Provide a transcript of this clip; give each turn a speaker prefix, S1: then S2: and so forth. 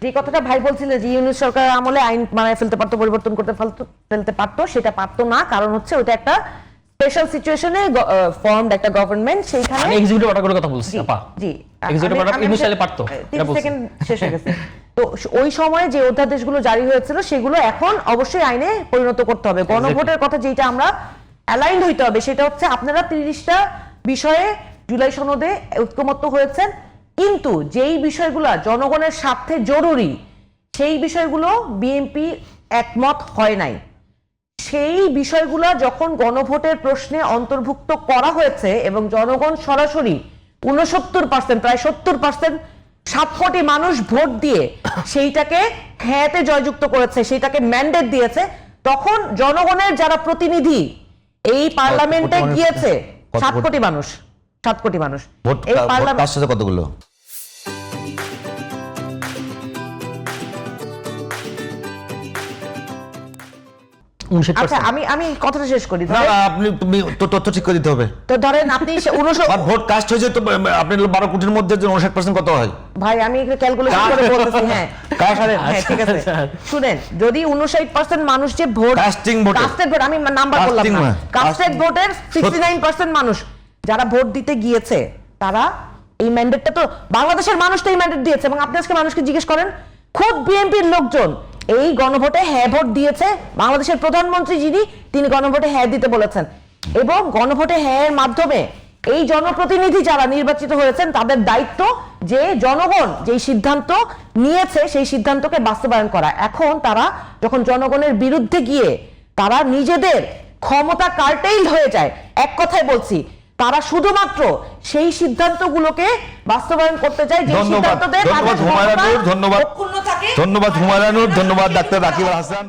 S1: যে কথাটা ভাই বলছিল যে ইউনূস সরকার আমলে আইন বানায় ফেলতে পারতো, পরিবর্তন করতে ফেলতে পারতো, সেটা পারতো না। কারণ হচ্ছে ওটা একটা স্পেশাল সিচুয়েশনে ফর্মড একটা গভর্নমেন্ট। সেইখানে
S2: আমি এক্সিকিউটিভ অর্ডারের কথা বলছি আপা।
S1: জি,
S2: এক্সিকিউটিভ অর্ডার ইউনূস চাইলে পারতো।
S1: 30 সেকেন্ড শেষ হয়ে গেছে। তো ওই সময়ে যে অধ্যাদেশগুলো জারি হয়েছিল সেগুলো এখন অবশ্যই আইনে পরিণত করতে হবে। গণভোটের কথা যেটা আমরা অ্যালাইন্ড হইতে হবে সেটা হচ্ছে আপনারা 30টা বিষয়ে জুলাই সনদে ঐক্যমত্য হয়েছেন, কিন্তু যেই বিষয়গুলো জনগণের স্বার্থে জরুরি সেই বিষয়গুলো বিএনপি একমত হয় নাই। সেই বিষয়গুলো যখন গণভোটের প্রশ্নে অন্তর্ভুক্ত করা হয়েছে এবং জনগণ সরাসরি 69%, প্রায় 70%, 7 কোটি মানুষ ভোট দিয়ে সেইটাকে হ্যাঁতে জয়যুক্ত করেছে, সেইটাকে ম্যান্ডেট দিয়েছে, তখন জনগণের যারা প্রতিনিধি এই পার্লামেন্টে গিয়েছে 7 কোটি মানুষ, 7 কোটি মানুষ এই পার্লামেন্ট
S3: কতগুলো
S1: আচ্ছা আমি কথাটা শেষ করি।
S3: আপনি তথ্য ঠিক করে দিতে হবে।
S1: তো ধরেন আপনি
S3: ভোট কাস্ট হয়েছে তো আপনি 12 কোটির মধ্যে 59% কত হয়
S1: ভাই, আমি একটু ক্যালকুলেশন করে বলতেছি। হ্যাঁ হ্যাঁ ঠিক আছে, শুনেন, যদি 59% মানুষ যে ভোট কাস্টেড ভোট, আমি নাম্বার বললাম না, কাস্টেড ভোটের 69% মানুষ যারা ভোট দিতে গিয়েছে তারা এই ম্যান্ডেটটা তো বাংলাদেশের মানুষ তো এই ম্যান্ডেট দিয়েছে। এবং আপনি আজকে মানুষকে জিজ্ঞেস করেন, খুব বিএনপির লোকজন এই গণভোটে হ্যাঁ ভোট দিয়েছে। বাংলাদেশের প্রধানমন্ত্রী যিনি, তিনি গণভোটে হ্যাঁ দিতে বলেছেন। এবং গণভোটে হ্যাঁ এর মাধ্যমে এই জনপ্রতিনিধি যারা নির্বাচিত হয়েছেন তাদের দায়িত্ব যে জনগণ যেই সিদ্ধান্ত নিয়েছে সেই সিদ্ধান্তকে বাস্তবায়ন করা। এখন তারা যখন জনগণের বিরুদ্ধে গিয়ে তারা নিজেদের ক্ষমতা কার্টেইল হয়ে যায়, এক কথায় বলছি, তারা শুধুমাত্র সেই সিদ্ধান্তগুলোকে বাস্তবায়ন করতে চায় যে সিদ্ধান্ততে
S3: ধন্যবাদ হুমায়ুন, ধন্যবাদ ডাক্তার রাকিব হাসান।